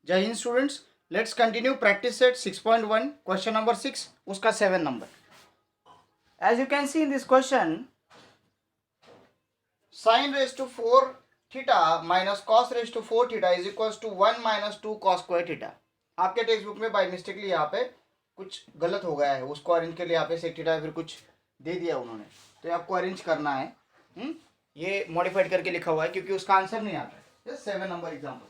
जय Hind students, let's continue practice set 6.1 question number 6 उसका 7 number. As you can see in this question, sin raised to 4 theta minus cos raised to 4 theta is equals to 1 minus 2 cos square theta. आपके text book में by mistakenly यहाँ पे कुछ गलत हो गया है, उसको अरेंज के लिए यहाँ पे sec थीटा फिर कुछ दे दिया उन्होंने, तो आपको अरेंज करना है. ये मॉडिफाइड करके लिखा हुआ है क्योंकि उसका आंसर नहीं आता है. 7 नंबर एग्जाम्पल.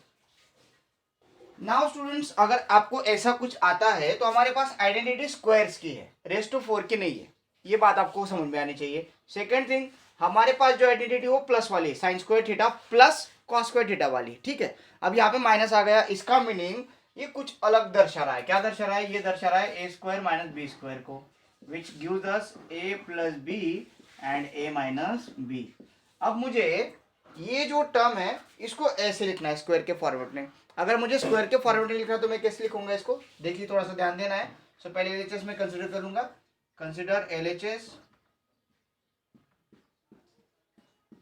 नाउ स्टूडेंट्स, अगर आपको ऐसा कुछ आता है तो हमारे पास आइडेंटिटी स्क्वायर्स की है, रेस्ट टू 4 की नहीं है. ये बात आपको समझ में आनी चाहिए. सेकंड थिंग, हमारे पास जो आइडेंटिटी वो प्लस वाली है, sign square theta plus cos square theta वाली. ठीक है, अब यहाँ पे माइनस आ गया, इसका मीनिंग ये कुछ अलग दर्शा रहा है. क्या दर्शा रहा है? ये दर्शा रहा है A square minus B square को, which gives us A plus B and A minus B. अब मुझे ये जो टर्म है इसको ऐसे लिखना है स्क्वायर के फॉर्मेट में. अगर मुझे स्क्वायर के फॉर्मेट में लिखना है तो मैं कैसे लिखूंगा इसको? देखिए, थोड़ा सा ध्यान देना है. सो पहले एलएचएस में कंसीडर करूंगा. Consider LHS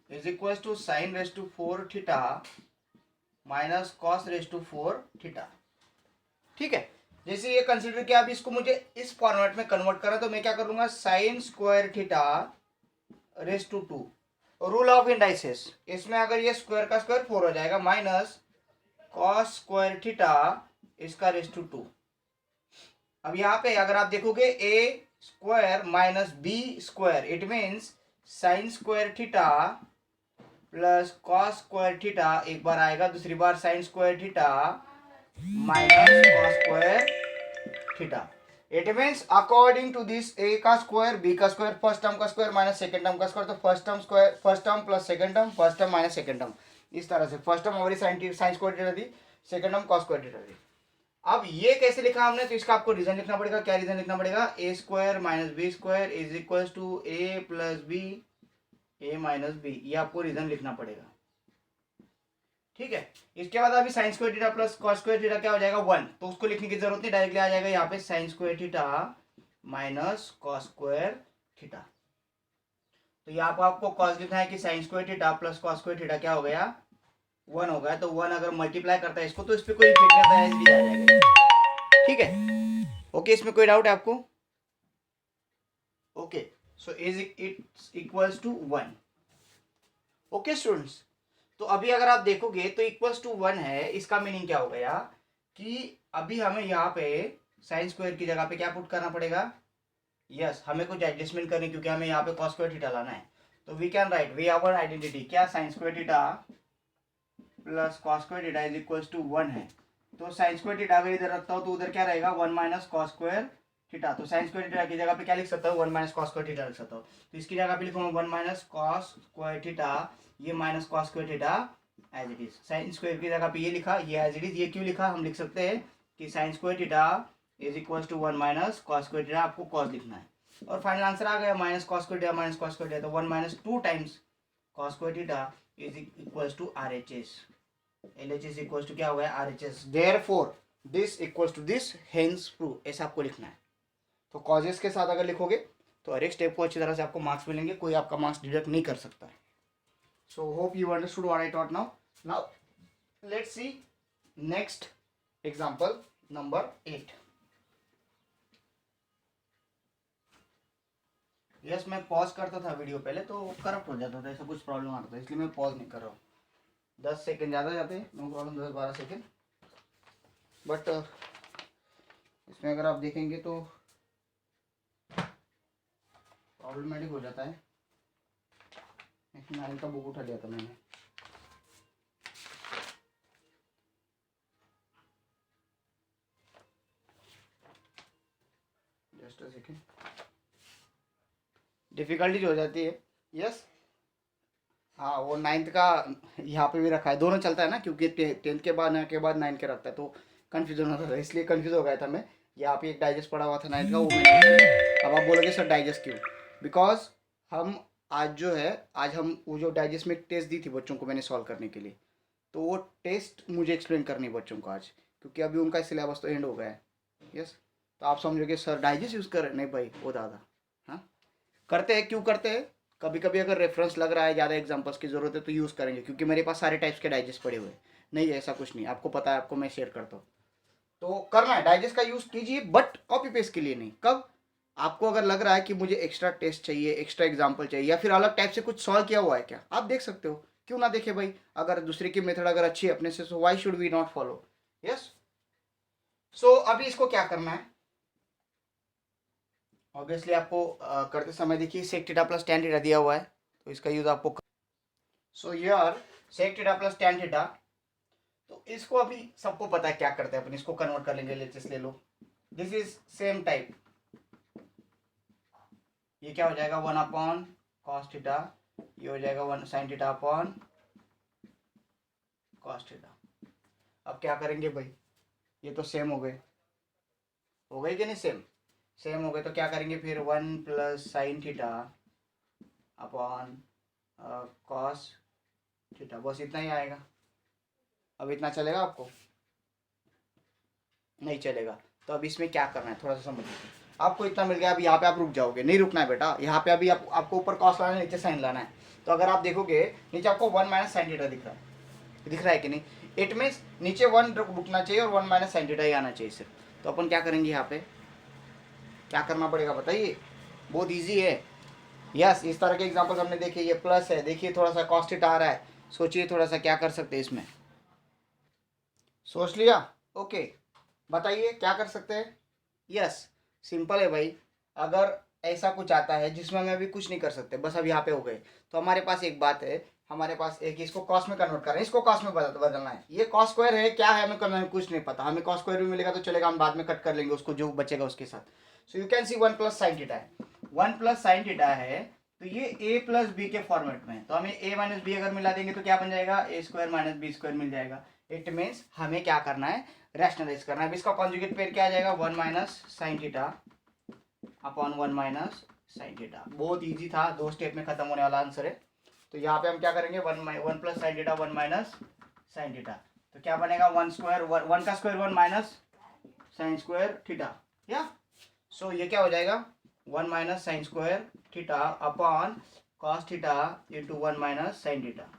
is equal to sine raise to 4 theta minus cos raise to 4 theta. ठीक है, जैसे ये कंसीडर किया, अब इसको मुझे इस फॉर्मेट में कन्वर्ट करना, तो मैं क्या करूंगा? Sine square theta raise to 2. Rule of indices, इसमें अगर ये स्क्वायर का स्क्वायर 4 हो जाएगा, माइनस कॉस स्क्वायर थीटा इसका रेस टू 2. अब यहाँ पे अगर आप देखोगे A square minus B square, it means sine square theta plus cos square theta. एक बार आएगा, दूसरी बार sine square theta minus cos square theta. It means according to this, A का स्क्वायर बी का स्क्वायर, फर्स्ट टर्म का square minus second term का square, तो first term square, first term plus second term, first term minus second term. इस तरह से first term हमारी sign square theta थी, second term cos square theta थी. अब ये कैसे लिखा हमने? तो इसका आपको रीजन लिखना पड़ेगा. क्या रीजन लिखना पड़ेगा? A square minus B square is equal to A plus B A minus B. ये आपको रीजन लिखना पड़ेगा. ठीक है, इसके बाद अभी sign square theta plus cos square theta क्या हो जाएगा? 1. तो उसको लिखने की जरूरत नहीं, डायरेक्टली आ जाएगा यहाँ पे sign square theta minus cos square theta. तो यहाँ पर आपको कॉस लिखना है कि sine square theta plus cos square theta क्या हो गया? 1 हो गया. तो 1 अगर मल्टीप्लाई करता है इसको तो इस पर कोई इफेक्ट नहीं आता है, भी आ जाएगा. ठीक है, ओके, इसमें कोई डाउट है आपको? Okay, so is it equals to 1. Okay students, तो अभी अगर आप देखोगे तो इक्वल्स टू 1 है, इसका मीनिंग क्या हो गया कि अभी हमें यहाँ पे साइन स्क्वायर की जगह पे क्या पुट करना पड़ेगा? यस, हमें कुछ एडजस्टमेंट करनी, क्योंकि हमें यहाँ पे कॉस स्क्वायर थीटा लाना है. तो we can write, we our identity क्या? Sine square theta plus cos square theta is equals to 1 है. तो साइन स्क्वायर थीटा अगर इधर रखता हूँ तो उधर क्या रहेगा? 1 माइनस कॉस स्क्वायर थीटा. तो साइन स्क्वायर थीटा की जगह पे क्या लिख सकता हूँ? 1 माइनस कॉस स्क्वायर थीटा लिख सकता हूँ. तो इसकी जगह पे लिखूंगा 1 माइनस कॉस स्क्वायर थीटा, ये minus cos square theta as it is. Sine square की जगह पे ये लिखा, ये एज इट इज. ये क्यों लिखा? हम लिख सकते हैं कि sine square theta is equal to 1 minus cos square theta. आपको कॉस लिखना है और फाइनल आंसर आ गया minus cos square theta minus cos square theta. तो 1 minus 2 times cos square theta is equal to RHS. LHS equals to क्या हो गया? RHS. Therefore this equals to this, hence prove. ऐसा आपको लिखना है. तो कॉजेस के साथ अगर लिखोगे तो हर एक स्टेप को अच्छी तरह से आपको मार्क्स मिलेंगे, कोई आपका मार्क्स डिडक्ट नहीं कर सकता है. So hope you understood what I taught now. Now let's see next example number 8. Yes, मैं पॉज करता था वीडियो पहले तो करप्ट हो जाता था, ऐसा कुछ प्रॉब्लम आता था, इसलिए मैं पॉज नहीं कर रहा हूँ. 10 सेकेंड ज़्यादा जाते हैं, नो प्रॉब्लम, 10-12 सेकेंड. बट इसमें अगर आप देखेंगे तो प्रॉब्लमेटिक हो जाता है. 9 का बुक उठा लिया था मैंने. Just a second. डिफिकल्टीज हो जाती है. यस, हाँ, वो 9th का यहाँ पे भी रखा है, दोनों चलता है ना, क्योंकि 10th के बाद 9 के रखता है, तो कन्फ्यूजन होता था, इसलिए कन्फ्यूज हो गया था मैं. यहाँ पे एक डाइजेस्ट पड़ा हुआ था 9th का, वो मैंने. अब आप बोलोगे सर डाइजेस्ट क्यों? बिकॉज हम आज जो है, आज हम वो जो डाइजेस्ट में टेस्ट दी थी बच्चों को मैंने सॉल्व करने के लिए, तो वो टेस्ट मुझे एक्सप्लेन करनी है बच्चों को आज, क्योंकि अभी उनका सिलेबस तो एंड हो गया है. यस, तो आप समझोगे सर डाइजेस्ट यूज़ कर, नहीं भाई, वो दादा. हाँ, करते हैं. क्यों करते हैं? कभी कभी अगर रेफरेंस लग रहा है, ज़्यादा एग्जांपल्स की ज़रूरत है तो यूज़ करेंगे, क्योंकि मेरे पास सारे टाइप्स के डाइजेस्ट पड़े हुए हैं. नहीं ऐसा कुछ नहीं, आपको पता है, आपको मैं शेयर करता हूँ। तो करना है, डाइजेस्ट का यूज़ कीजिए, बट कॉपी पेस्ट के लिए नहीं। कब आपको अगर लग रहा है कि मुझे एक्स्ट्रा टेस्ट चाहिए, एक्स्ट्रा एग्जाम्पल चाहिए, या फिर अलग टाइप से कुछ सॉल्व किया हुआ है क्या, आप देख सकते हो, क्यों ना देखे भाई। अगर दूसरे की मेथड अगर अच्छी है अपने से, so why should we not follow. Yes. So अभी इसको क्या करना है, ऑब्वियसली आपको करते समय देखिए sec theta plus tan theta दिया हुआ है, तो इसका यूज आपको। सो यार sec theta plus tan theta, तो इसको अभी सबको पता है क्या करते हैं अपन, इसको कन्वर्ट कर लेंगे, लेट्स ले लो, दिस इज सेम टाइप। ये क्या हो जाएगा, वन अपॉन कॉस थीटा, ये हो जाएगा one sine theta upon cos theta. अब क्या करेंगे भाई, ये तो सेम हो गए कि नहीं, सेम सेम हो गए, तो क्या करेंगे फिर, one plus sine theta upon cos theta, बस इतना ही आएगा। अब इतना चलेगा आपको, नहीं चलेगा। तो अब इसमें क्या करना है थोड़ा सा समझिए। आपको इतना मिल गया, अब यहाँ पे आप रुक जाओगे, नहीं रुकना है बेटा, यहाँ पे अभी आपको ऊपर कॉस लाना है, नीचे साइन लाना है। तो अगर आप देखोगे नीचे आपको वन माइनस साइन थीटा दिख रहा है कि नहीं, इट मीन्स नीचे वन रुकना चाहिए और वन माइनस साइन थीटा ही आना चाहिए सिर्फ। तो अपन क्या करेंगे, यहाँ पे क्या करना पड़ेगा बताइए, बहुत ईजी है। यस, इस तरह के एग्जाम्पल्स हमने देखे, ये प्लस है, देखिए थोड़ा सा कॉस थीटा आ रहा है, सोचिए थोड़ा सा क्या कर सकते हैं इसमें, सोच लिया, ओके। बताइए क्या कर सकते हैं। यस, सिंपल है भाई। अगर ऐसा कुछ आता है जिसमें हम अभी कुछ नहीं कर सकते, बस अब यहाँ पे हो गए, तो हमारे पास एक बात है, हमारे पास एक, इसको कॉस में कन्वर्ट कर रहे हैं, इसको कॉस में बदलना है। ये कॉस स्क्वायर है, क्या है हमें करना है, कुछ नहीं पता, हमें कॉस स्क्वायर भी मिलेगा तो चलेगा, हम बाद में कट कर लेंगे उसको, जो बचेगा उसके साथ। So you can C one plus sine theta है, वन प्लस साइन थीटा है, तो ये ए प्लस बी के फॉर्मेट में है, तो हमें ए माइनस बी अगर मिला देंगे तो क्या बन जाएगा, ए स्क्वायर माइनस बी स्क्वायर मिल जाएगा। इट मीन्स हमें क्या करना है, रैशनलाइज करना है। अब इसका कॉन्जुगेट पेयर क्या आ जाएगा, one minus sine theta upon one minus sine theta. बहुत इजी था, दो स्टेप में खत्म होने वाला आंसर है। तो यहाँ पे हम क्या करेंगे, one plus sine theta one minus sine theta, तो क्या बनेगा, वन स्क्वायर वन का स्क्वायर one minus sine square theta, या सो ये क्या हो जाएगा, one minus sine square theta upon cos theta into one minus sine theta.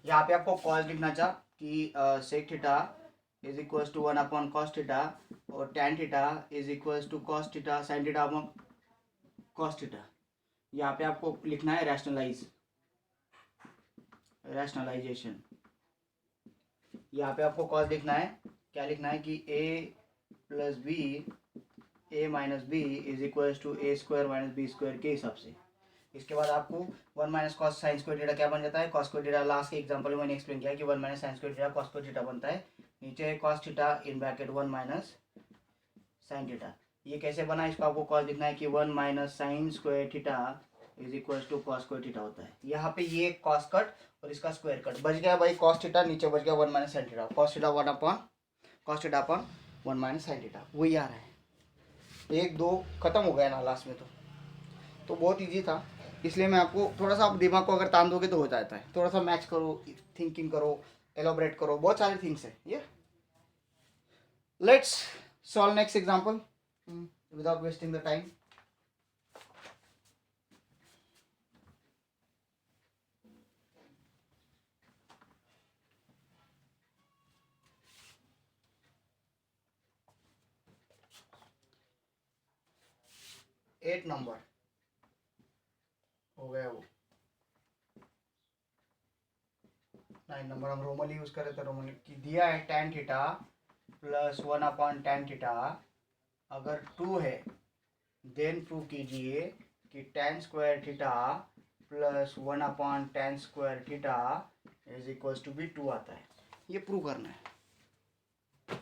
यहाँ पे आपको कॉस लिखना चाह कि sec theta is equal to one upon cos theta, और tan theta is equal to cos theta sine theta upon cos theta. यहाँ पे आपको लिखना है रैशनलाइजेशन। यहाँ पे आपको कॉस लिखना है, क्या लिखना है कि A plus B, A minus B is equal to A square minus B square के हिसाब से। इसके बाद आपको one minus cos sine square theta क्या बन जाता है, कॉस स्क्वायर थीटा, लास्ट के एग्जांपल में मैंने एक्सप्लेन किया कि one minus sine square theta cos square theta बनता है, नीचे cos theta in bracket one minus sine theta. ये कैसे बना, इसको आपको कॉस लिखना है कि one minus sine square theta is equal to cos square theta होता है। यहाँ पे ये कॉस कट और इसका स्क्वायर कट बच गया भाई, कॉस थीटा नीचे बच गया one minus sine theta, cos theta one upon cos theta upon one minus sine theta, वही आ रहा है। एक दो खत्म हो गया ना लास्ट में, तो बहुत ईजी था, इसलिए मैं आपको थोड़ा सा, आप दिमाग को अगर तान दोगे तो हो जाता है, थोड़ा सा मैच करो, थिंकिंग करो, एलोबरेट करो, बहुत सारे थिंग्स है ये। Let's solve next example without wasting the time. Eight number हो गया, वो 9 नंबर हम रोमन यूज कर रहे थे, रोमन की दिया है tan theta plus one upon tan theta, अगर 2 है देन प्रूव कीजिए कि tan square theta plus one upon tan square theta is equal to भी 2 आता है। ये प्रूव करना है,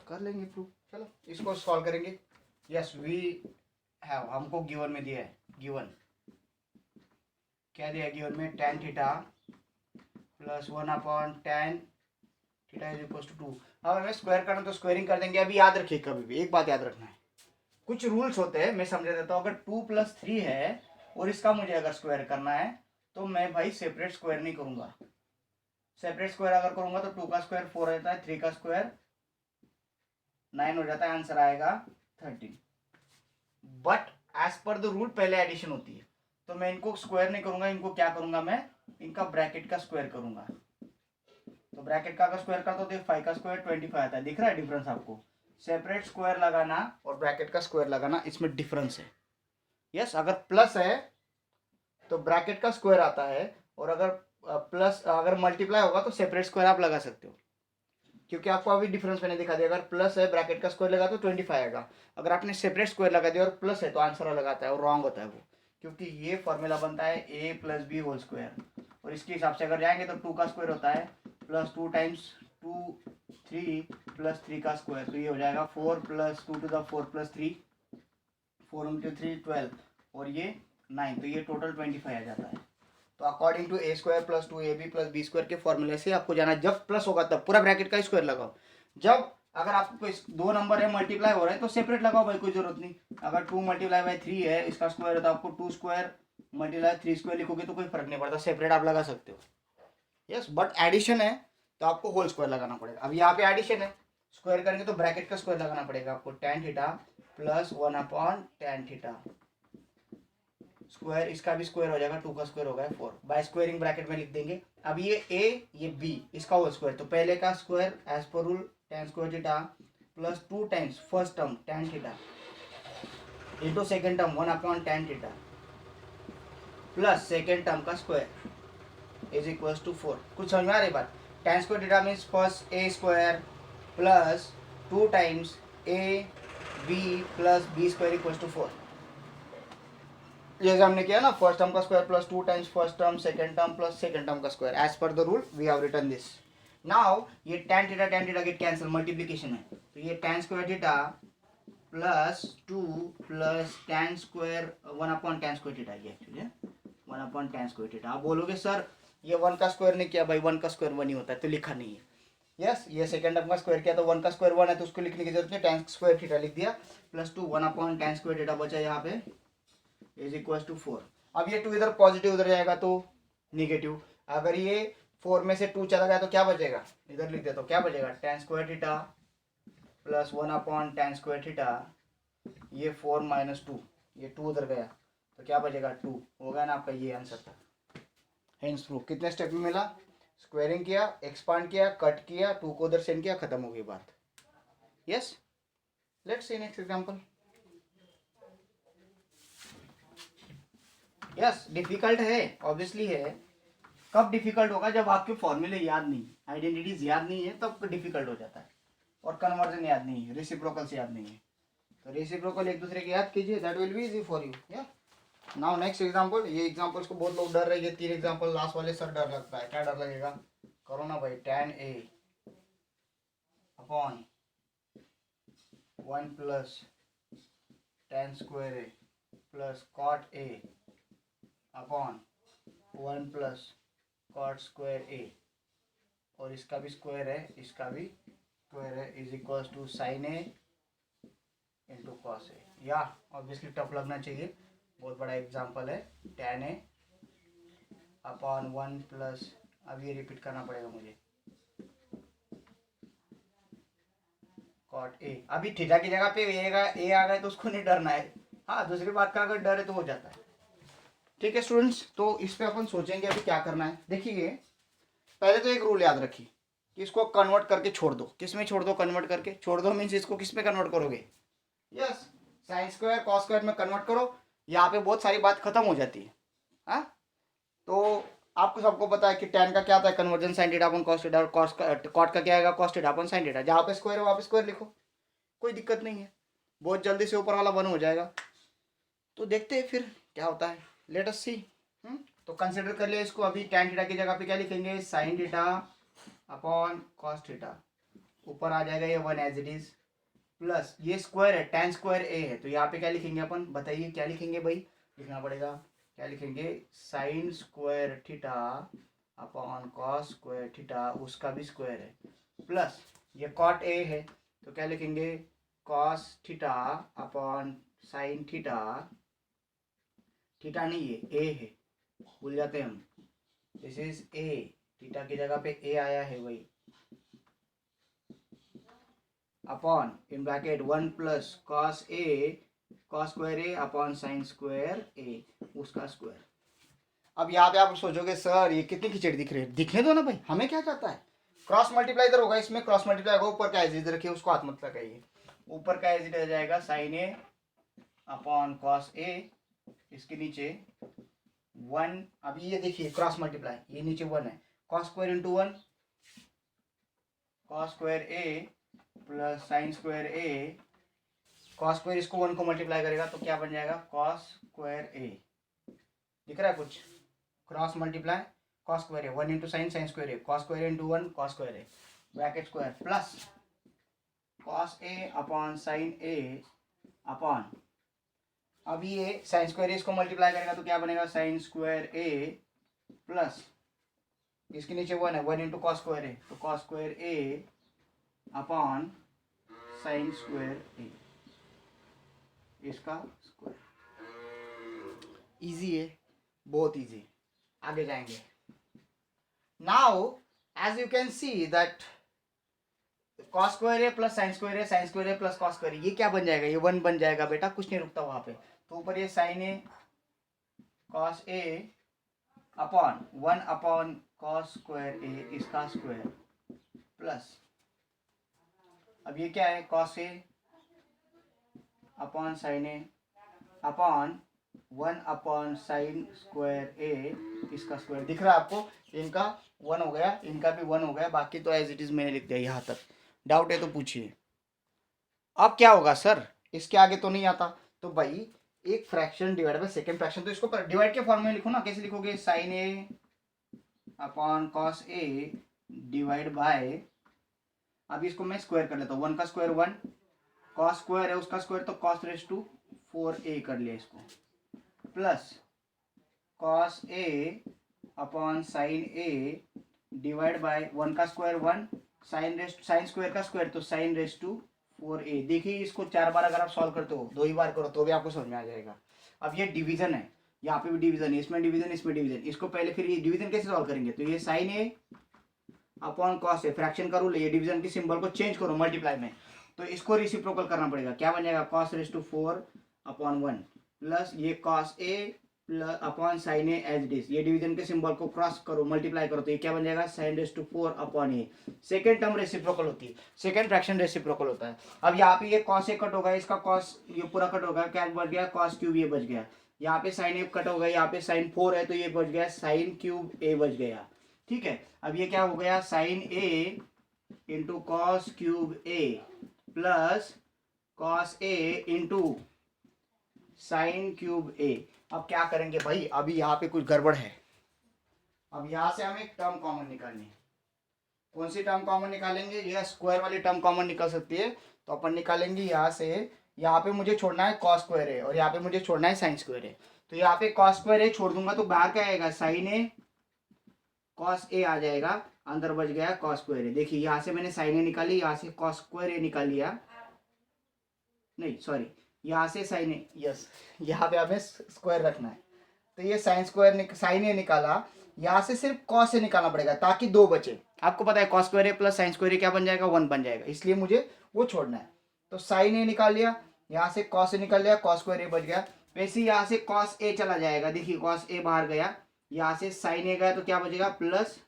कर लेंगे प्रूव, चलो इसको सॉल्व करेंगे। यस वी हैव, हमको गिवन में दिया है, गिवन क्या दिया है, गिवन में tan theta plus one upon tan theta is equal to 2। अब हमें स्क्वायर करना तो स्क्वायरिंग कर देंगे। अभी याद रखिए, कभी भी एक बात याद रखना है, कुछ रूल्स होते हैं, मैं समझा देता हूँ। अगर 2 प्लस 3 है और इसका मुझे अगर स्क्वायर करना है तो मैं भाई सेपरेट स्क्वायर नहीं करूंगा। सेपरेट स्क्वायर अगर करूंगा तो 2 का स्क्वायर 4 हो जाता है, 3 का स्क्वायर 9 हो जाता है, आंसर आएगा 13। But as per the rule पहले एडिशन होती है, तो मैं इनको स्क्वायर नहीं करूंगा, इनको क्या करूंगा, मैं इनका ब्रैकेट का स्क्वायर करूंगा। तो ब्रैकेट का अगर स्क्वायर करता तो 5 का स्क्वायर 25 आता है। दिख रहा है डिफरेंस आपको? सेपरेट स्क्वायर लगाना और ब्रैकेट का स्क्वायर लगाना, इसमें डिफरेंस है। यस, अगर प्लस है तो ब्रैकेट का स्क्वायर आता है, और अगर प्लस अगर मल्टीप्लाई होगा तो सेपरेट स्क्वायर आप लगा सकते हो, क्योंकि आपको अभी डिफरेंस मैंने दिखा दिया। अगर प्लस है ब्रैकेट का स्क्वायर लगा तो 25 आएगा, अगर आपने सेपरेट स्क्वायर लगा दिया और प्लस है तो आंसर लगाता है, और रॉन्ग होता है वो, क्योंकि ये फॉर्मूला बनता है a plus B whole square, और इसके हिसाब से अगर जाएंगे तो 2 का स्क्वायर होता है प्लस 2 टाइम्स 2 3 प्लस 3 का स्क्वायर, तो ये हो जाएगा 4 plus 2 to the 4 plus 3, 4 into 3 12, और ये 9, तो ये टोटल 25 आ जाता है। तो according to A square plus 2ab plus B square के फॉर्मूले से आपको जाना, जब प्लस होगा तब पूरा ब्रैकेट का स्क्वायर लगाओ, जब अगर आपको कोई दो नंबर है मल्टीप्लाई हो रहा है तो सेपरेट लगाओ भाई, कोई जरूरत नहीं। अगर 2 मल्टीप्लाई बाई 3 है, इसका स्क्वायर है, तो आपको 2 स्क्वायर मल्टीप्लाई 3 स्क्वायर लिखोगे तो कोई फर्क नहीं पड़ता, सेपरेट आप लगा सकते हो। यस, बट एडिशन है तो आपको होल स्क्वायर लगाना पड़ेगा। अब यहाँ पे एडिशन है, स्क्वायर करेंगे तो ब्रैकेट का स्क्वायर लगाना पड़ेगा आपको, tan theta plus 1/tan theta square, इसका भी स्क्वायर हो जाएगा, 2 का स्क्वायर हो गया 4, बाय स्क्वायरिंग ब्रैकेट में लिख देंगे। अब ये a ये b, इसका होल स्क्वायर, तो पहले का square as per rule tan square theta plus 2 times first term tan theta into second term 1/tan theta plus second term का स्क्वायर इज इक्वल टू 4। कुछ समझ में आ रही बात? tan square theta means first a square plus 2 times a b plus b square equal to 4। जैसे हमने किया ना, फर्स्ट टर्म का square plus 2 times first term, second term plus second term का square, as per the rule we have written this. Now ये tan theta get cancel, multiplication है, तो ये tan square theta plus 2 plus tan square 1/tan square theta, ये actually 1/tan square theta. आप बोलोगे sir ये 1 का स्क्वायर नहीं किया भाई, 1 का स्क्वायर 1 ही होता है, तो लिखा नहीं है। यस, ये सेकंड टर्म का स्क्वायर किया तो 1 का स्क्वायर 1 है, तो उसको लिखने की जरूरत नहीं, tan स्क्वायर थीटा लिख दिया प्लस 2 1/tan स्क्वायर थीटा बचा यहाँ पे इज इक्वल टू 4। अब ये 2 इधर पॉजिटिव उधर जाएगा तो निगेटिव, अगर ये 4 में से 2 चला गया तो क्या बचेगा, इधर लिख दे तो क्या बचेगा, tan square theta plus 1/tan square theta, ये 4 माइनस 2, ये 2 उधर गया तो क्या बचेगा 2, होगा ना आपका, ये आंसर था। हेंस प्रूफ कितने स्टेप में मिला, स्क्वायरिंग किया, एक्सपांड किया, कट किया, 2 को उधर सेंड किया, खत्म हो गई बात। Yes, let's see next example. Yes, difficult है, ऑब्वियसली है। कब डिफिकल्ट होगा, जब आपके फॉर्मूले याद नहीं, आइडेंटिटीज याद नहीं है, तब डिफिकल्ट हो जाता है। और कन्वर्जन याद नहीं है, रेसिप्रोकल्स याद नहीं है, तो रेसिप्रोकल एक दूसरे के याद कीजिए, that will be easy for you. या नाउ नेक्स्ट एग्जांपल। ये एग्जांपल्स को बहुत लोग डर रहे हैं, 3 एग्जांपल लास्ट वाले सर डर लगता है, क्या डर लगेगा, करो ना भाई। tan a upon 1 plus tan square a plus cot a upon 1 plus cot square A, और इसका भी स्क्वायर है, इसका भी स्क्वायर है, is equal to sine A into cos A. या ऑब्वियसली टफ लगना चाहिए, बहुत बड़ा एग्जांपल है, tan ए अपॉन 1 प्लस, अब ये रिपीट करना पड़ेगा मुझे, कॉट ए। अभी थीटा की जगह पे ए आ गए तो उसको नहीं डरना है, हाँ दूसरी बात का अगर डर है तो हो जाता है। ठीक है स्टूडेंट्स, तो इस पे अपन सोचेंगे अभी क्या करना है। देखिए पहले तो एक रूल याद रखिए कि इसको कन्वर्ट करके छोड़ दो। किस में छोड़ दो, कन्वर्ट करके छोड़ दो मीन्स इसको किस में कन्वर्ट करोगे, yes sine square cos square में कन्वर्ट करो, यहाँ पे बहुत सारी बात खत्म हो जाती है। हाँ, तो आपको सबको पता है कि tan का क्या आता है, कन्वर्जन साइन थीटा अपन कॉस थीटा, और कॉट का क्या आएगा, कॉस थीटा अपन साइन थीटा। जहाँ पे स्क्वायर है वहाँ पे स्क्वायर लिखो, कोई दिक्कत नहीं है, बहुत जल्दी से ऊपर वाला 1 हो जाएगा। तो देखते हैं फिर क्या होता है, लेट अस सी। तो कंसिडर कर लिया इसको, अभी tan थीटा की जगह पे क्या लिखेंगे, sine theta upon cos theta, ऊपर आ जाएगा ये 1 एज इट इज, प्लस ये स्क्वायर है, tan स्क्वायर a है, तो यहाँ पे क्या लिखेंगे अपन, बताइए क्या लिखेंगे भाई, लिखना पड़ेगा, क्या लिखेंगे, sign square theta upon cos square theta, उसका भी स्क्वायर है, प्लस ये कॉट a है, तो क्या लिखेंगे, cos theta upon sine theta, theta नहीं है a है, भूल जाते हैं हम, दिस इज a, थीटा की जगह पे a आया है वही, upon in bracket 1 plus cos A cos square A upon sine square A, उसका स्क्वायर। अब यहाँ पे आप सोचोगे सर ये कितनी खिचड़ी दिख रही है, दिखने दो ना भाई, हमें क्या जाता है, क्रॉस मल्टीप्लाई इधर होगा, इसमें क्रॉस मल्टीप्लाई होगा, ऊपर का एज इधर रखिए, उसको हाथ मत लगाइए, ऊपर का एज इधर जाएगा साइन ए अपॉन कॉस ए, इसके नीचे 1, अभी ये देखिए क्रॉस मल्टीप्लाई, ये नीचे 1 है, cos square into 1 cos square A plus sine square A, cos square इसको 1 को मल्टीप्लाई करेगा तो क्या बन जाएगा कॉस स्क्वायर ए, दिख रहा है कुछ, cross multiply cos square A 1 into sine sine square A, cos square into 1 cos square A, bracket square plus cos A upon sine A upon, अब ये साइन स्क्वायर ए इसको मल्टीप्लाई करेगा तो क्या बनेगा साइन स्क्वायर ए प्लस इसके नीचे 1 है, 1 इंटू कॉस स्क्वायर ए, तो cos square A upon sine square A, इसका स्क्वायर। इजी है, बहुत इजी, आगे जाएंगे। Now as you can see that cos square A plus sine square A, sine square A plus cos square A, ये क्या बन जाएगा, ये 1 बन जाएगा बेटा, कुछ नहीं रुकता वहां पे, तो ऊपर ये sign A cos A upon 1 upon cos square A, इसका स्क्वायर प्लस, अब ये क्या है cos A upon sine A upon 1 upon sine square A, इसका स्क्वायर, दिख रहा है आपको, इनका 1 हो गया, इनका भी 1 हो गया, बाकी तो एज इट इज मैंने लिख दिया यहाँ तक, डाउट है तो पूछिए। अब क्या होगा सर, इसके आगे तो नहीं आता, तो भाई एक fraction divide by second fraction, तो इसको डिवाइड के फॉर्म में लिखो ना, कैसे लिखोगे sine A upon cos A divide by, अभी इसको मैं स्क्वायर कर लेता हूँ, 1 का स्क्वायर 1, कॉस स्क्वायर है उसका स्क्वायर तो कॉस रेस टू 4a कर लिया इसको, plus cos A upon sine A divide bye 1 का स्क्वायर 1, साइन स्क्वायर का स्क्वायर तो साइन रेस टू 4a। देखिए इसको 4 बार अगर आप सॉल्व करते हो, 2 ही बार करो तो भी आपको समझ में आ जाएगा। अब ये डिवीजन है, यहाँ पे भी डिवीजन है, इसमें डिवीजन इसमें डिवीजन, इसको पहले फिर ये डिवीजन कैसे सॉल्व करेंगे, तो ये sign A upon cos A, fraction का रूल है, ये डिवीजन की सिंबल को चेंज करो मल्टीप्लाई में, तो इसको रेसिप्रोकल करना पड़ेगा, क्या बन जाएगा cos raise to 4 upon 1 plus ये cos A plus upon sine A as it is, ये डिवीजन के सिंबल को क्रॉस करो मल्टीप्लाई करो तो ये क्या बन जाएगा sine raise to 4 upon A, second term reciprocal होती है, सेकंड फ्रैक्शन रेसिप्रोकल होता है। अब यहाँ पे ये कॉस ए कट होगा, इसका कॉस ये पूरा कट होगा, क्या बच गया कॉस क्यूब ए बच गया, यहाँ पे साइन ए कट होगा, यहाँ पे साइन 4 है तो ये बच गया साइन क्यूब ए बच गया, ठीक है। अब ये क्या हो गया sign A into cos cube A plus cos A into sine cube ए। अब क्या करेंगे भाई, अभी यहाँ पे कुछ गड़बड़ है, अब यहाँ से हमें टर्म कॉमन निकालनी है, कौन सी टर्म कॉमन निकालेंगे, यह स्क्वायर वाली टर्म कॉमन निकल सकती है, तो अपन निकालेंगे यहाँ से, यहाँ पे मुझे छोड़ना है कॉस स्क्वायर ए और यहाँ पे मुझे छोड़ना है साइन स्क्वायर ए, तो यहाँ पे कॉस स्क्वायर ए छोड़ दूंगा तो बाहर क्या आएगा साइन ए कॉस ए आ जाएगा, अंदर बच गया कॉस स्क्वायर ए। देखिए यहाँ से मैंने साइन ए निकाली, यहाँ से कॉस स्क्वायर ए निकाल लिया, नहीं सॉरी यहाँ से साइन ए, यस यहाँ पे हमें स्क्वायर रखना है, तो ये साइन स्क्वायर साइन ए निकाला, यहाँ से सिर्फ कॉस ए निकालना पड़ेगा ताकि 2 बचे, आपको पता है cos square A plus sine square A क्या बन जाएगा 1 बन जाएगा, इसलिए मुझे वो छोड़ना है, तो साइन ए निकाल लिया, यहाँ से कॉस ए निकाल लिया, कॉस स्क्वायर ए बच गया, वैसे यहाँ से कॉस ए चला जाएगा, देखिए कॉस ए बाहर गया, यहाँ से साइन ए गया तो क्या बचेगा प्लस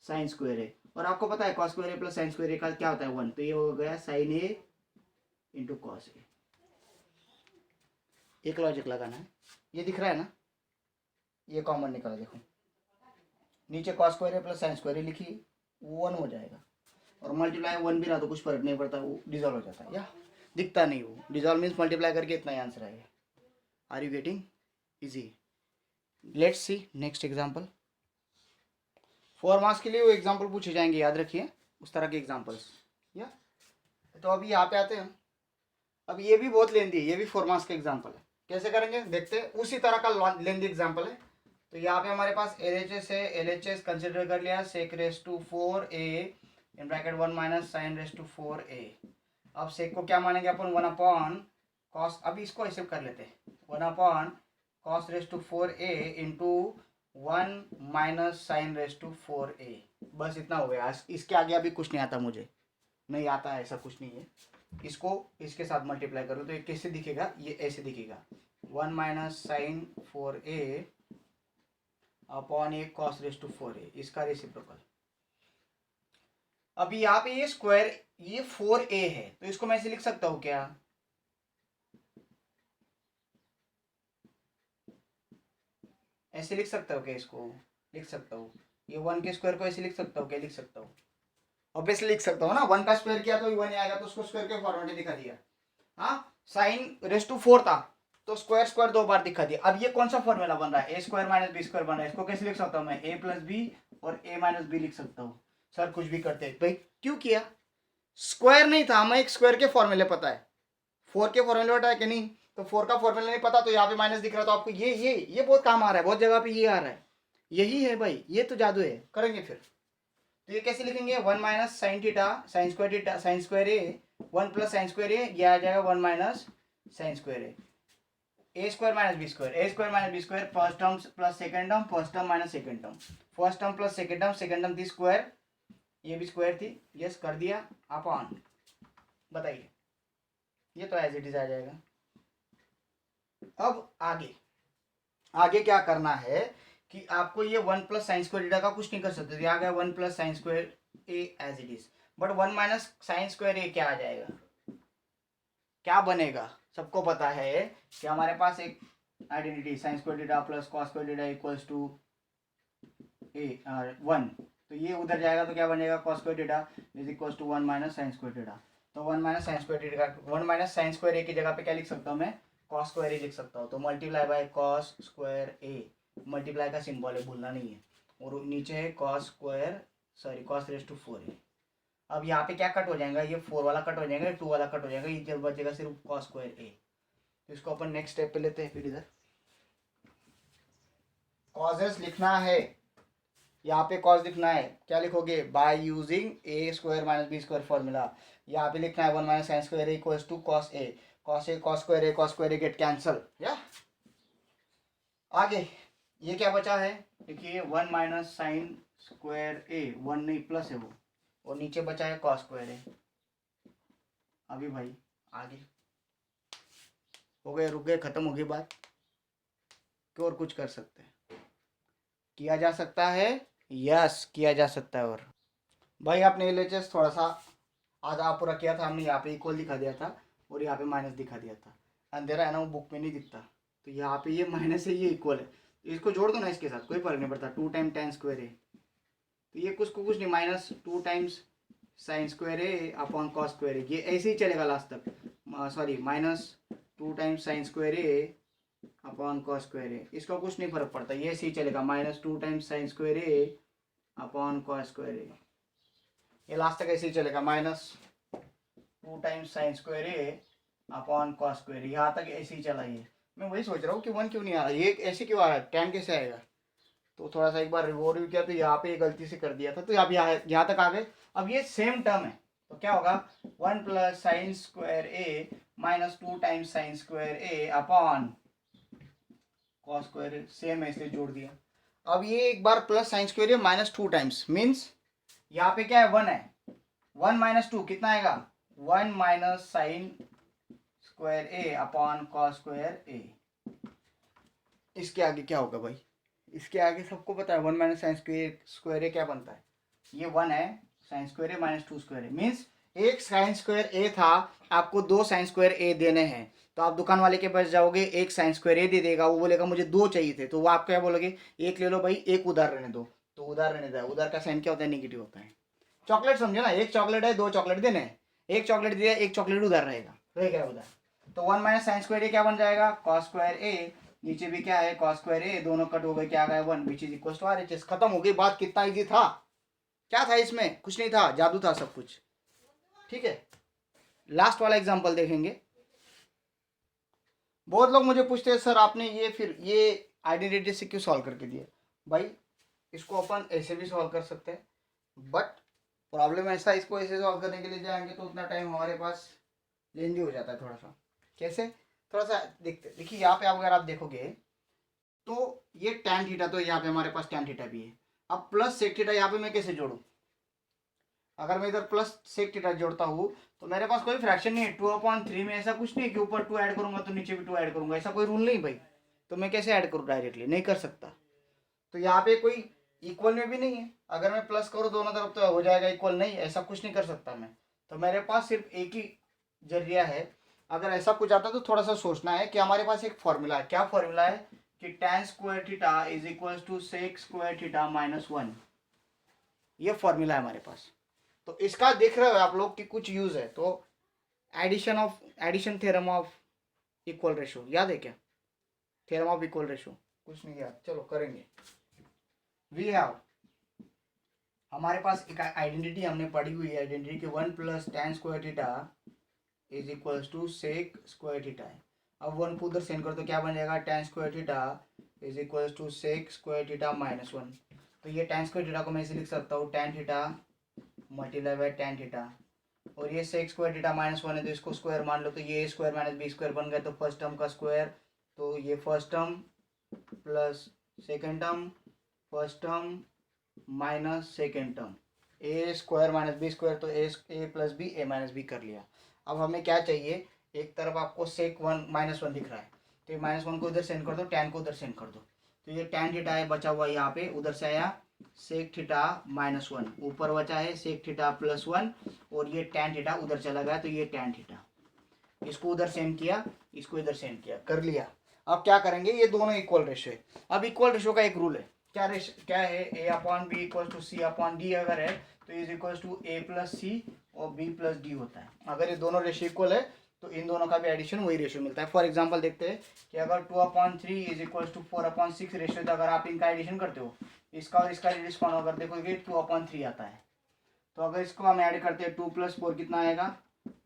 साइन स्क्वायर ए, और आपको पता है cos square A plus sine square ए का क्या होता है 1, तो ये हो गया साइन ए इंटू कॉस ए। एक लॉजिक लगाना है, ये दिख रहा है ना, ये कॉमन निकाला, देखो नीचे cos square A plus sine square ए लिखी 1 हो जाएगा, और मल्टीप्लाई 1 भी रहा तो कुछ फर्क नहीं पड़ता, वो डिजॉल्व हो जाता है, या दिखता नहीं, वो डिजॉल्व मीन्स मल्टीप्लाई करके इतना ही आंसर आएगा। Are you getting easy? Let's see next example. 4 marks के लिए वो एग्जाम्पल पूछे जाएंगे, याद रखिए उस तरह के एग्जाम्पल्स, या तो अभी यहाँ पे आते हैं। अब ये भी बहुत लेंदी है, ये भी 4 मार्क्स का एग्जाम्पल है, कैसे करेंगे देखते हैं, उसी तरह का लेंदी एग्जाम्पल है। तो यहाँ पे हमारे पास LHS है, LHS कंसिडर कर लिया sec raise to 4a in bracket 1 minus sine raise to 4a। अब सेक को क्या मानेंगे अपन 1 अपॉन कॉस, अभी इसको ऐसे कर लेते हैं 1 upon cos raise to 4a into 1 minus sine raise to 4a, बस इतना हो गया, इसके आगे अभी कुछ नहीं आता, मुझे नहीं आता है, ऐसा कुछ नहीं है। इसको इसके साथ मल्टीप्लाई करो तो ये कैसे दिखेगा, ये ऐसे दिखेगा 1 minus sine 4a upon A cos raise to 4a, इसका रेसिप्रोकल। अभी यहाँ पे ये स्क्वायर, ये 4a है, तो इसको मैं ऐसे लिख सकता हूँ क्या, ऐसे लिख सकता हूँ क्या, इसको लिख सकता हूँ, ये 1 के स्क्वायर को ऐसे लिख सकता हूँ क्या, लिख सकता हूँ, ऑब्वियसली लिख सकता हूँ ना, 1 का स्क्वायर किया तो 1 आएगा, तो उसको स्क्वायर के फॉर्मेट में दिखा दिया। हाँ, साइन रेस टू 4 था तो स्क्वायर स्क्वायर 2 बार दिखा दिया। अब ये कौन सा फॉर्मूला बन रहा है, A square minus B square बन रहा है, इसको कैसे लिख सकता हूँ मैं, ए प्लस बी और ए माइनस बी लिख सकता हूँ। सर कुछ भी करते भाई, क्यों किया, स्क्वायर नहीं था, हमें एक स्क्वायर के फॉर्मूले पता है, 4 के फॉर्मूले पता है कि नहीं, तो 4 का फॉर्मूला नहीं पता तो यहाँ पे माइनस दिख रहा है, तो आपको ये बहुत काम आ रहा है, बहुत जगह पे ये आ रहा है, यही है भाई, ये तो जादू है, करेंगे फिर। तो ये कैसे लिखेंगे, 1 minus sine theta sine square theta sine square A, 1 plus sine square A, ये आ जाएगा 1 minus sine square A square minus B square, A square minus B square, first term plus second term, first term minus second term, first term plus second term थी square, ये भी square थी, yes कर दिया upon, बताइए, ये तो as it is आ जाएगा। अब आगे आगे क्या करना है कि आपको ये 1 प्लस साइन स्क्वायर थीटा का कुछ नहीं कर सकते, आ गया 1 plus sine square A as it is, but 1 minus sine square A क्या आ जाएगा, क्या बनेगा, सबको पता है कि हमारे पास एक identity sine square theta plus cos square theta equals to A 1, तो ये उधर जाएगा तो क्या बनेगा, cos square theta is equals to 1 minus sine square theta, तो 1 minus sine square theta, 1 minus sine square A की जगह पे क्या लिख सकता हूँ मैं, कॉस स्क्वायर ए लिख सकता हूँ, तो multiply by cos square A, multiply का सिंबल है, भूलना नहीं है, और नीचे है cos square, sorry cos raise to 4 A. अब यहाँ पे क्या कट हो जाएगा, ये 4 वाला कट हो जाएगा, 2 वाला कट हो जाएगा, ये जब बचेगा सिर्फ कॉस स्क्वायर ए, तो इसको अपन नेक्स्ट स्टेप पे लेते हैं। फिर इधर कॉजेस लिखना है, यहाँ पे कॉस लिखना है, क्या लिखोगे, by using A square minus B square formula, यहाँ पे लिखना है 1 minus sine square equals to cos A cos square A get cancel, या आगे ये क्या बचा है, देखिए 1 माइनस साइन स्क्वायर ए, 1 नहीं प्लस है वो, और नीचे बचा है कॉस स्क्वायर ए। अभी भाई आगे हो गए, रुक गए, खत्म हो गई बात, क्यों और कुछ कर सकते हैं, किया जा सकता है, यस किया जा सकता है। और भाई आपने एलएचएस थोड़ा सा आधा पूरा किया था हमने, यहाँ पे इक्वल दिखा दिया था और यहाँ पे माइनस दिखा दिया था, अंधेरा है ना वो बुक में नहीं दिखता, तो यहाँ पे ये माइनस है, ये इक्वल है, तो इसको जोड़ दो ना इसके साथ, कोई फर्क नहीं पड़ता, 2 टाइम tan स्क्वायर है, तो ये कुछ नहीं, माइनस 2 टाइम्स साइन स्क्वायर है अपॉन कॉस स्क्वायर है, ये ऐसे ही चलेगा लास्ट तक, sorry minus 2 times sine square है अपॉन कॉस स्क्वायर है, इसका कुछ नहीं फर्क पड़ता, ये ऐसे ही चलेगा, माइनस 2 टाइम्स साइन स्क्वायर है अपॉन कॉस स्क्वायर है, ये लास्ट तक ऐसे ही चलेगा, माइनस 2 टाइम्स साइन स्क्वायर है अपॉन कॉस स्क्वायर, यहाँ तक ऐसे ही चला, ये मैं वही सोच रहा हूँ कि 1 क्यों नहीं आ रहा, ये ऐसे क्यों आ रहा है, tan कैसे आएगा, तो थोड़ा सा एक बार रिवॉर्व किया तो यहाँ पे गलती से कर दिया था, तो अब यहाँ तक आ गए। अब ये सेम टर्म है तो क्या होगा, 1 plus sine square A minus 2 times sign square A upon cos square A, same है इसलिए जोड़ दिया। अब ये एक बार प्लस साइन स्क्वायर ए माइनस 2 टाइम्स मीन्स यहाँ पे क्या है, 1 है, 1 माइनस 2 कितना आएगा, 1 minus sine square A upon cos square ए। इसके आगे क्या होगा भाई, इसके आगे सबको पता है 1 माइनस साइन स्क्वायर ए क्या बनता है, ये 1 है, साइन स्क्वायर ए माइनस 2 स्क्वायर ए, मीन्स एक साइन स्क्वायर ए था, आपको 2 साइन स्क्वायर ए देने हैं, तो आप दुकान वाले के पास जाओगे, एक साइन स्क्वायर ए दे देगा, वो बोलेगा मुझे 2 चाहिए थे, तो वो आप क्या बोलोगे, एक ले लो भाई, एक उधार रहने दो, तो उधार रहने दो, उधार का साइन क्या होता है, नेगेटिव होता है। चॉकलेट समझो ना, एक चॉकलेट है, 2 चॉकलेट देने हैं, एक चॉकलेट दिया, एक चॉकलेट उधार रहेगा उधार, तो 1 माइनस साइन स्क्वायर ए क्या बन जाएगा, कॉस स्क्वायर ए, नीचे भी क्या है कॉस स्क्वायर ए, दोनों कट हो गए, क्या आ गया 1 which is equal to RHS, खत्म हो गई बात, कितना इजी था, क्या था इसमें, कुछ नहीं था, जादू था सब कुछ, ठीक है। लास्ट वाला एग्जांपल देखेंगे। बहुत लोग मुझे पूछते हैं सर आपने ये फिर ये आइडेंटिटी से क्यों सॉल्व करके दिया, भाई इसको अपन ऐसे भी सॉल्व कर सकते हैं, बट प्रॉब्लम ऐसा, इसको ऐसे सॉल्व करने के लिए जाएंगे तो उतना टाइम हमारे पास लेंदी हो जाता है थोड़ा सा, कैसे, थोड़ा सा देखते, देखिए यहाँ पे अगर आप देखोगे तो ये tan थीटा, तो यहाँ पे हमारे पास tan थीटा भी है, अब प्लस सेक थीटा यहाँ पे मैं कैसे जोड़ूँ, अगर मैं इधर प्लस सेक थीटा जोड़ता हूँ तो मेरे पास कोई फ्रैक्शन नहीं है, 2/3 में ऐसा कुछ नहीं कि ऊपर 2 ऐड करूंगा तो नीचे भी 2 ऐड करूंगा, ऐसा कोई रूल नहीं भाई, तो मैं कैसे ऐड करूँ डायरेक्टली, नहीं कर सकता, तो यहाँ पे कोई इक्वल में भी नहीं है। अगर मैं प्लस करूँ दोनों तरफ तो हो जाएगा इक्वल, नहीं ऐसा कुछ नहीं कर सकता मैं। तो मेरे पास सिर्फ एक ही जरिया है। अगर ऐसा कुछ आता तो थोड़ा सा सोचना है कि हमारे पास एक फॉर्मूला है। क्या फॉर्मूला है कि tan square theta is equal to sec square theta minus 1। ये फॉर्मूला है हमारे पास। तो इसका देख रहे हो आप लोग कि कुछ यूज है। तो addition theorem of equal ratio याद है क्या? थ्योरम ऑफ इक्वल रेशो कुछ नहीं याद, चलो करेंगे। वी हैव, हमारे पास एक आइडेंटिटी हमने पढ़ी हुई है, आइडेंटिटी की 1 plus tan square theta is equals to sec square theta है। अब 1 को उधर सेंड कर तो क्या बन जाएगा, tan square theta is equals to sec square theta minus 1। तो ये tan स्क्वायर थीटा को मैं ऐसे लिख सकता हूँ tan theta multiply by tan theta, और ये सेक स्क्वायर थीटा माइनस 1 है तो इसको स्क्वायर मान लो, तो ये स्क्वायर माइनस बी स्क्वायर बन गया। तो फर्स्ट टर्म का स्क्वायर, तो ये first term plus second term, first term minus second term, A square minus B square, तो A plus B A minus B कर लिया। अब हमें क्या चाहिए, एक तरफ आपको सेक 1 माइनस 1 दिख रहा है तो ये माइनस 1 को उधर सेंड कर दो, tan को उधर सेंड कर दो। तो ये tan थीटा है बचा हुआ यहाँ पे, उधर से आया सेक थीटा माइनस 1, ऊपर बचा है सेक थीटा प्लस 1, और ये tan थीटा उधर चला गया तो ये tan थीटा, इसको उधर सेंड किया, इसको इधर सेंड किया, कर लिया। अब क्या करेंगे, ये दोनों इक्वल रेशो है। अब इक्वल रेशो का एक रूल है, क्या है, A upon B equal to C upon D अगर है तो is equal to A plus C और बी प्लस डी होता है। अगर ये दोनों रेशो इक्वल है तो इन दोनों का भी एडिशन वही रेशो मिलता है। फॉर एग्जांपल देखते हैं कि अगर 2/3 इज इक्वल टू 4/6 रेशो, तो अगर आप इनका एडिशन करते हो, इसका और इसका एडिशन अगर देखोगे 2/3 आता है। तो अगर इसको हम ऐड करते हैं 2 + 4 कितना आएगा,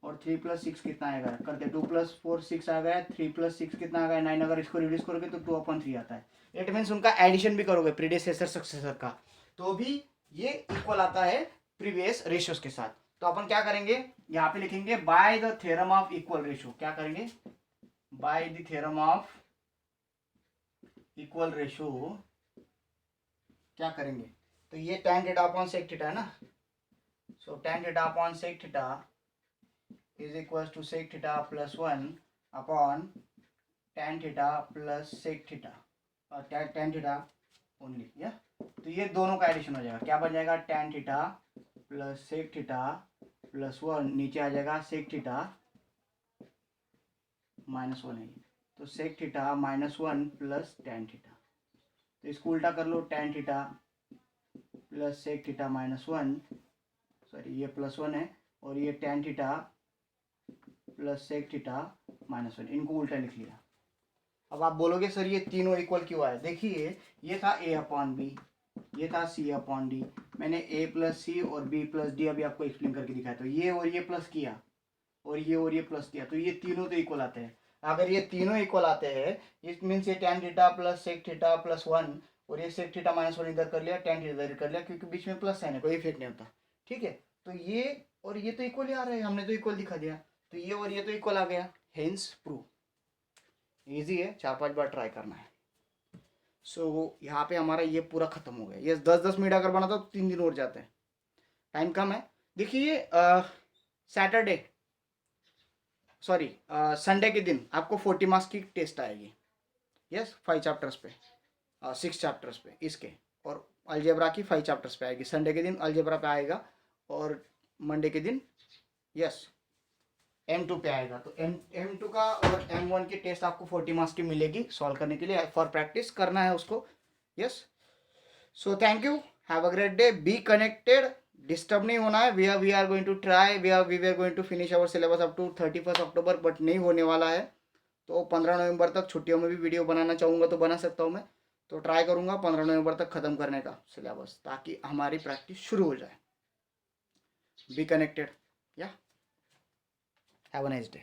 और 3 + 6 कितना आएगा, करते 2 + 4 6 आ गया, 3 + 6 कितना आ गया 9। अगर इसको रिड्यूस करोगे तो 2/3 आता है। इट मीन्स उनका एडिशन भी करोगे प्रीडिसेसर सक्सेसर का तो भी ये इक्वल आता है प्रीवियस रेशियोज के साथ। तो अपन क्या करेंगे, यहाँ पे लिखेंगे by the theorem of equal ratio. क्या करेंगे, by the theorem of equal ratio क्या करेंगे, तो ये tan theta upon sec theta है ना। So tan theta upon sec theta is equals to sec theta plus 1 upon tan theta plus sec theta, और tan theta only, या तो ये दोनों का एडिशन हो जाएगा। क्या बन जाएगा, tan theta plus sec theta plus 1, नीचे आ जाएगा sec theta माइनस 1 है, तो sec theta minus 1 plus tan theta। तो इसको उल्टा कर लो, tan theta plus sec theta minus 1, sorry ये प्लस 1 है, और ये tan theta plus sec theta minus 1, इनको उल्टा लिख लिया। अब आप बोलोगे सर ये तीनों इक्वल क्यों आए, देखिए ये था ए अपॉन बी, ये था सी अपॉन डी, मैंने ए प्लस सी और बी प्लस डी अभी आपको एक्सप्लेन करके दिखाया। तो ये और ये प्लस किया, और ये प्लस किया, तो ये तीनों तो इक्वल आते हैं। अगर ये तीनों इक्वल आते हैं इट मीन्स ये tan theta plus sec theta plus 1, और ये सेक थीटा माइनस 1 इधर कर लिया, tan थीटा इधर कर लिया, क्योंकि बीच में प्लस साइन है, कोई इफेक्ट नहीं होता। ठीक है, तो ये और ये तो इक्वल ही आ रहे हैं, हमने तो इक्वल दिखा दिया, तो ये और ये तो इक्वल आ गया, हेंस प्रूव। इजी है, 4-5 बार ट्राई करना है। सो यहाँ पे हमारा ये पूरा खत्म हो गया। ये 10-10 मिनट अगर बना तो 3 दिन और जाते हैं, टाइम कम है। देखिए सैटरडे सॉरी संडे के दिन आपको 40 मार्क्स की टेस्ट आएगी। यस 5 चैप्टर्स पे, 6 चैप्टर्स पे इसके, और अलजेब्रा की 5 चैप्टर्स पे आएगी। संडे के दिन अलजेब्रा पे आएगा, और मंडे के दिन यस M2 पे आएगा। तो M2 का और M1 की टेस्ट आपको 40 मार्क्स की मिलेगी सॉल्व करने के लिए, फॉर प्रैक्टिस करना है उसको। Yes, so thank you, have a great day, be connected, disturb नहीं होना है। We are going to try, we are going to finish our syllabus up to 31 October, but नहीं होने वाला है। तो 15 नवंबर तक छुट्टियों में भी वीडियो बनाना चाहूँगा तो बना सकता हूँ मैं, तो ट्राई करूँगा 15 नवंबर तक ख़त्म करने का सिलेबस, ताकि हमारी प्रैक्टिस शुरू हो जाए। बी कनेक्टेड, या हैव अ नाइस डे।